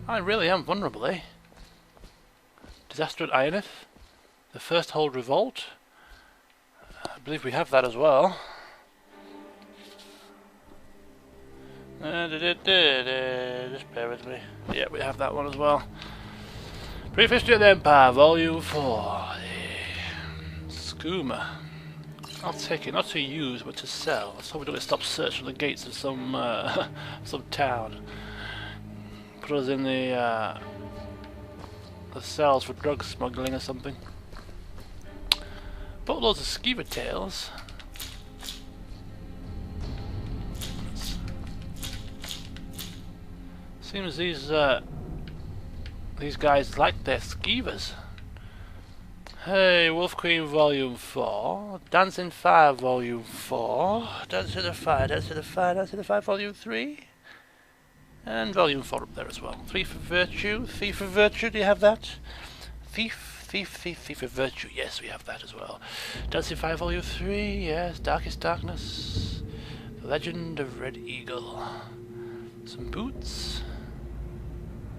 I really am vulnerable, eh? Disaster at Ionith. The First Hold Revolt. I believe we have that as well. Just bear with me. Yeah, we have that one as well. Brief History of the Empire, Volume 4. The Skooma. I'll take it, not to use, but to sell. Let's hope we don't get stopped searching the gates of some some town. Put us in the cells for drug smuggling or something. Boatloads of skeever tails. Seems these guys like their skeevers. Hey, Wolf Queen Volume 4, Dancing Fire Volume 4, Dance to the Fire, Dance to the Fire, Dance to the Fire Volume 3, and Volume 4 up there as well. Thief of Virtue, Thief of Virtue, do you have that? Thief of Virtue, yes, we have that as well. Dancing Fire Volume 3, yes, Darkest Darkness, The Legend of Red Eagle, some boots,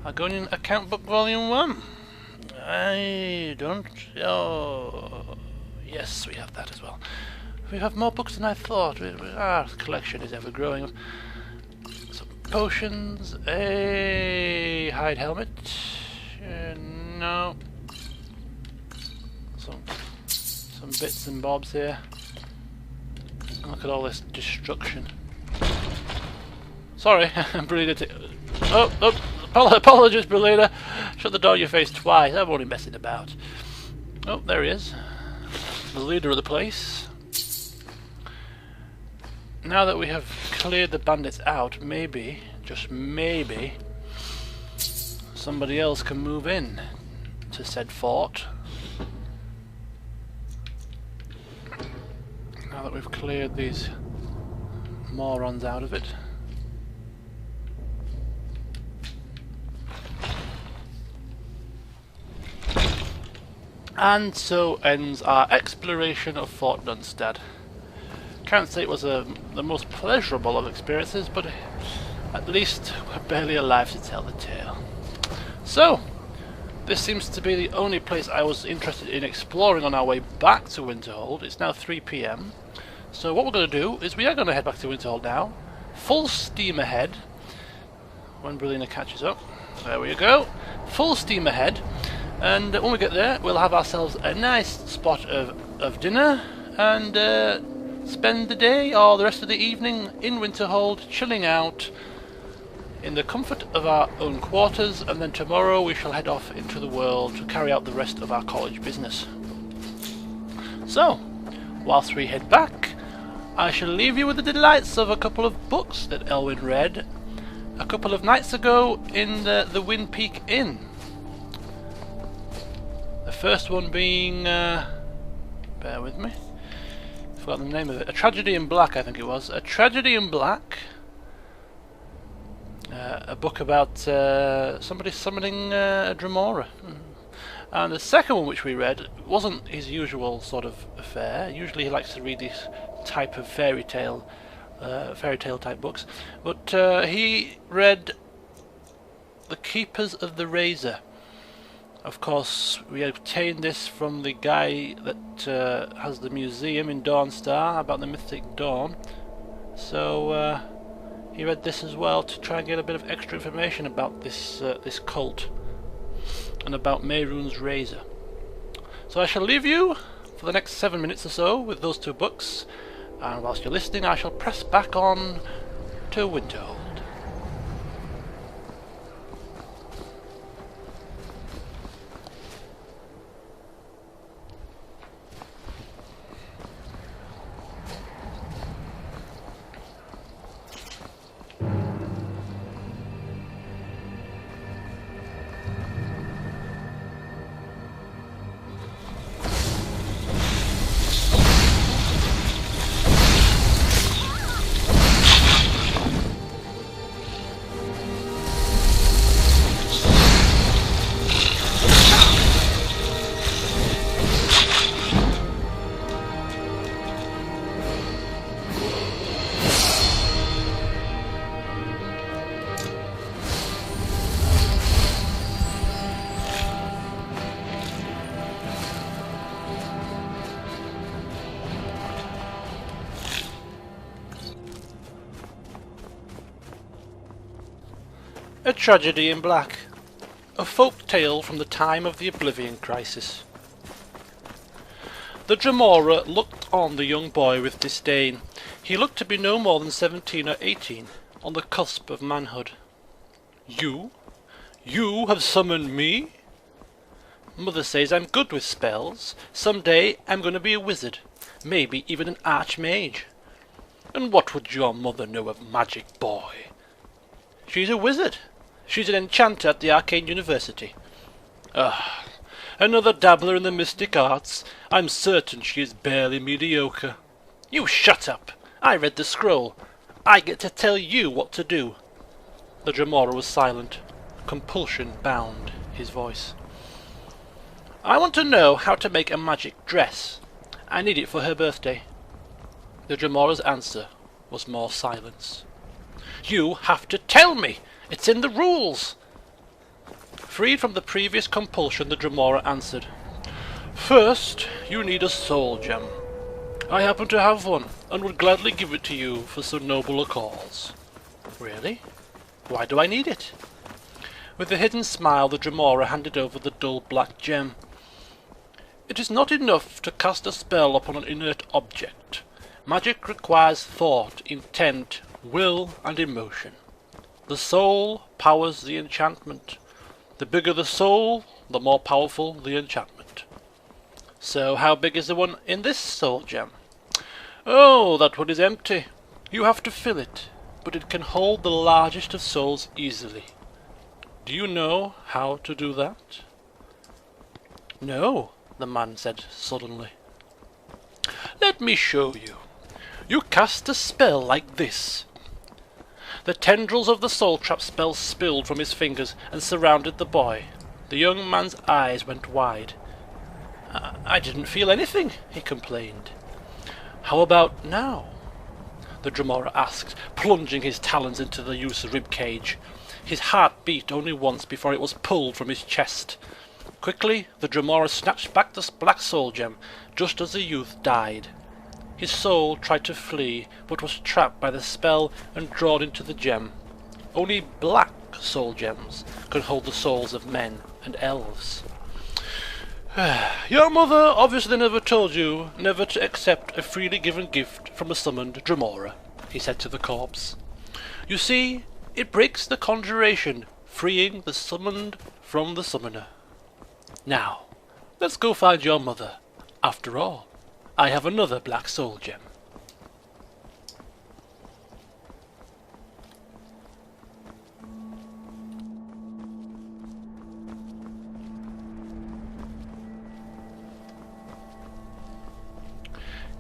Argonian Account Book Volume 1. I don't... oh... yes, we have that as well. We have more books than I thought. Our collection is ever growing. Some potions, a hide helmet. No. Some bits and bobs here. Look at all this destruction. Sorry, Brelina. Apologies, Brelina. Shut the door in your face twice. I'm only messing about. Oh, there he is. The leader of the place. Now that we have cleared the bandits out, maybe, just maybe, somebody else can move in to said fort. Now that we've cleared these morons out of it. And so ends our exploration of Fort Dunstad. Can't say it was the most pleasurable of experiences, but at least we're barely alive to tell the tale. So, this seems to be the only place I was interested in exploring on our way back to Winterhold. It's now 3 PM. So what we're going to do is we are going to head back to Winterhold now. Full steam ahead. When Brelina catches up. There we go. Full steam ahead. And when we get there, we'll have ourselves a nice spot of dinner and spend the day or the rest of the evening in Winterhold, chilling out in the comfort of our own quarters, and then tomorrow we shall head off into the world to carry out the rest of our college business. So, whilst we head back, I shall leave you with the delights of a couple of books that Elwyn read a couple of nights ago in the Wind Peak Inn. The first one being, bear with me, forgot the name of it, A Tragedy in Black, I think it was. A Tragedy in Black, a book about somebody summoning a Dremora. And the second one which we read wasn't his usual sort of affair. Usually he likes to read these type of fairy tale type books, but he read The Keepers of the Razor. Of course, we obtained this from the guy that has the museum in Dawnstar about the Mythic Dawn. So he read this as well to try and get a bit of extra information about this this cult and about Mehrunes' razor. So I shall leave you for the next 7 minutes or so with those two books, and whilst you're listening, I shall press back on to Winterhold. A tragedy in black. A folk tale from the time of the Oblivion Crisis. The Dremora looked on the young boy with disdain. He looked to be no more than 17 or 18, on the cusp of manhood. You? You have summoned me? Mother says I'm good with spells. Someday I'm going to be a wizard, maybe even an archmage. And what would your mother know of magic, boy? She's a wizard. She's an enchanter at the Arcane University. Ah, another dabbler in the mystic arts. I'm certain she is barely mediocre. You shut up. I read the scroll. I get to tell you what to do. The Dremora was silent. Compulsion bound his voice. I want to know how to make a magic dress. I need it for her birthday. The Dremora's answer was more silence. You have to tell me! It's in the rules! Freed from the previous compulsion, the Dremora answered. First, you need a soul gem. I happen to have one, and would gladly give it to you for so noble a cause. Really? Why do I need it? With a hidden smile, the Dremora handed over the dull black gem. It is not enough to cast a spell upon an inert object. Magic requires thought, intent, will, and emotion. The soul powers the enchantment. The bigger the soul, the more powerful the enchantment. So how big is the one in this soul gem? Oh, that one is empty. You have to fill it, but it can hold the largest of souls easily. Do you know how to do that? No, the man said suddenly. Let me show you. You cast a spell like this. The tendrils of the soul trap spell spilled from his fingers and surrounded the boy. The young man's eyes went wide. I didn't feel anything, he complained. How about now? The Dremora asked, plunging his talons into the youth's ribcage. His heart beat only once before it was pulled from his chest. Quickly, the Dremora snatched back the black soul gem, just as the youth died. His soul tried to flee, but was trapped by the spell and drawn into the gem. Only black soul gems can hold the souls of men and elves. Your mother obviously never told you never to accept a freely given gift from a summoned Dremora, he said to the corpse. You see, it breaks the conjuration, freeing the summoned from the summoner. Now, let's go find your mother. After all, I have another black soul gem.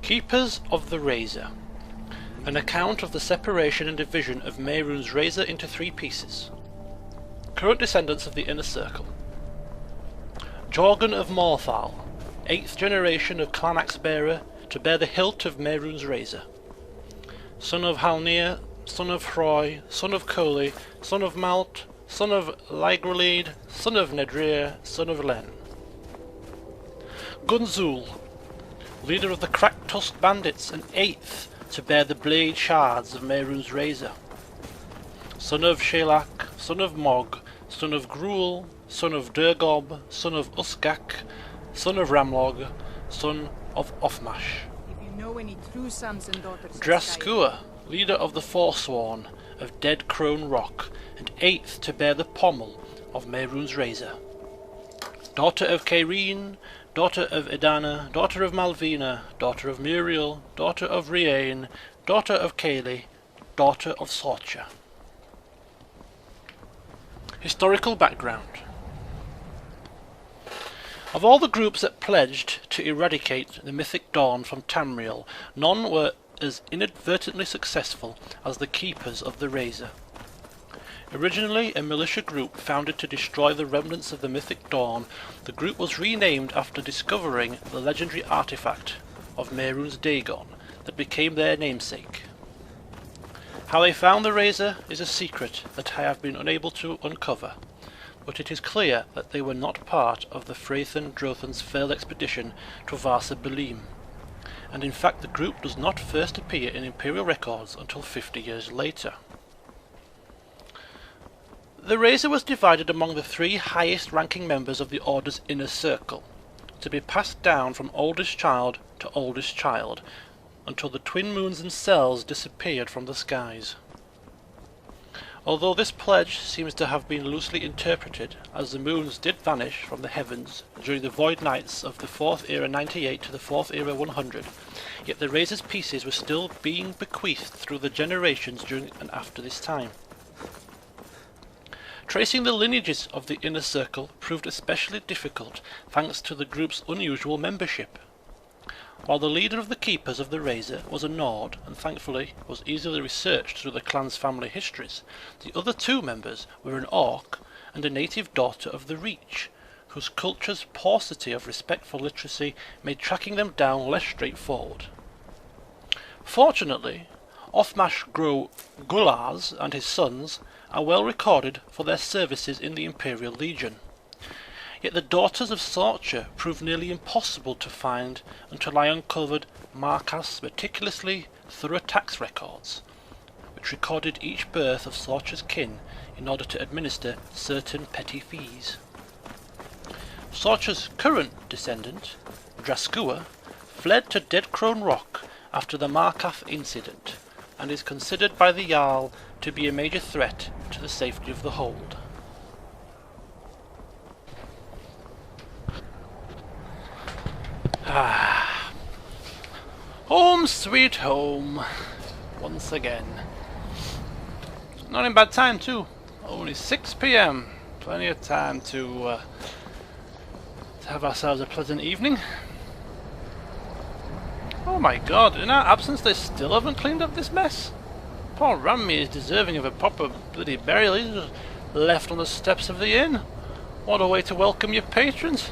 Keepers of the Razor. An account of the separation and division of Mehrunes' razor into 3 pieces. Current descendants of the Inner Circle. Jorgen of Morthal, 8th generation of Clan Axe-bearer to bear the hilt of Mehrunes' razor. Son of Halnir, son of Hroy, son of Koli, son of Malt, son of Ligrelid, son of Nedrir, son of Len. Gunzul, leader of the Crack-Tusked Bandits and 8th to bear the blade shards of Mehrunes' razor. Son of Shelak, son of Mog, son of Gruul, son of Durgob, son of Uskak, son of Ramlog, son of Othmash. If you know any true sons and daughters of Draskua, leader of the Forsworn of Dead Crone Rock, and 8th to bear the pommel of Mehrunes' razor. Daughter of Cairine, daughter of Edana, daughter of Malvina, daughter of Muriel, daughter of Riain, daughter of Kaylee, daughter of Sorcha. Historical background. Of all the groups that pledged to eradicate the mythic dawn from Tamriel, none were as inadvertently successful as the Keepers of the Razor. Originally a militia group founded to destroy the remnants of the mythic dawn, the group was renamed after discovering the legendary artifact of Mehrunes' Dagon that became their namesake. How they found the razor is a secret that I have been unable to uncover, but it is clear that they were not part of the Phraathen Drothan's failed expedition to Varsa Belim, and in fact the group does not first appear in Imperial records until 50 years later. The razor was divided among the 3 highest-ranking members of the Order's inner circle, to be passed down from oldest child to oldest child, until the twin moons themselves disappeared from the skies. Although this pledge seems to have been loosely interpreted, as the moons did vanish from the heavens during the void nights of the 4th Era 98 to the 4th Era 100, yet the razor's pieces were still being bequeathed through the generations during and after this time. Tracing the lineages of the inner circle proved especially difficult thanks to the group's unusual membership. While the leader of the Keepers of the Razor was a Nord, and thankfully was easily researched through the clan's family histories, the other 2 members were an Orc and a native daughter of the Reach, whose culture's paucity of respect for literacy made tracking them down less straightforward. Fortunately, Othmash Gulaz and his sons are well recorded for their services in the Imperial Legion. Yet the Daughters of Sorcha proved nearly impossible to find until I uncovered Markas' meticulously thorough tax records, which recorded each birth of Sorcha's kin in order to administer certain petty fees. Sorcha's current descendant, Draskua, fled to Dead Crone Rock after the Markath incident, and is considered by the Jarl to be a major threat to the safety of the hold. Home sweet home, once again. Not in bad time too, only 6 PM, plenty of time to have ourselves a pleasant evening. Oh my god, in our absence they still haven't cleaned up this mess. Poor Rammy is deserving of a proper bloody burial. He's just left on the steps of the inn. What a way to welcome your patrons.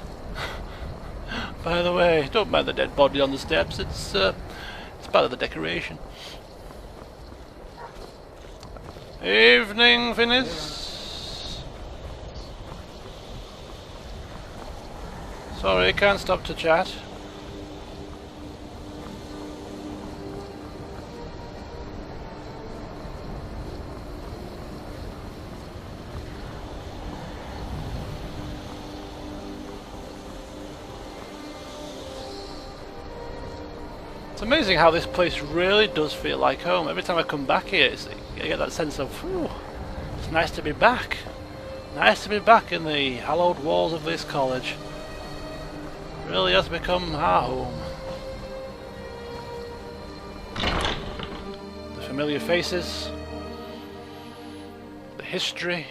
By the way, don't mind the dead body on the steps, it's part of the decoration. Evening, Finis. Sorry, can't stop to chat. It's amazing how this place really does feel like home. Every time I come back here, I get that sense of, ooh, it's nice to be back. Nice to be back in the hallowed walls of this college. It really has become our home. The familiar faces, the history,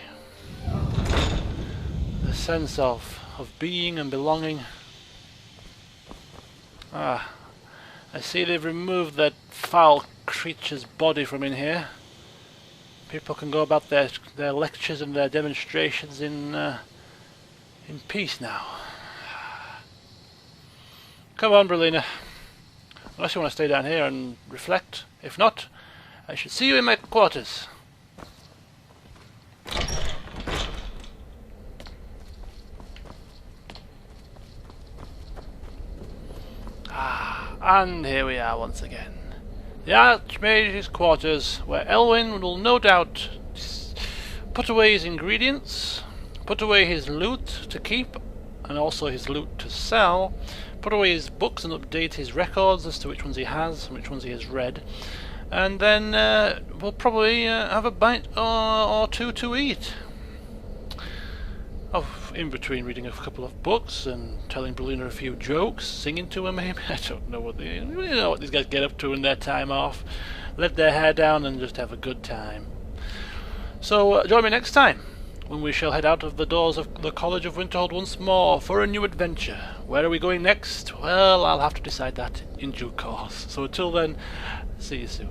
the sense of being and belonging. I see they've removed that foul creature's body from in here. People can go about their lectures and their demonstrations in peace now. Come on, Berlina. Unless you want to stay down here and reflect. If not, I should see you in my quarters. And here we are once again. The Archmage's quarters, where Elwyn will no doubt put away his ingredients, put away his loot to keep, and also his loot to sell, put away his books and update his records as to which ones he has and which ones he has read, and then we'll probably have a bite or 2 to eat. Oh, in between reading a couple of books and telling Berlina a few jokes, singing to her maybe. I don't know what these guys get up to in their time off. Let their hair down and just have a good time. So join me next time when we shall head out of the doors of the College of Winterhold once more for a new adventure. Where are we going next? Well, I'll have to decide that in due course. So until then, see you soon.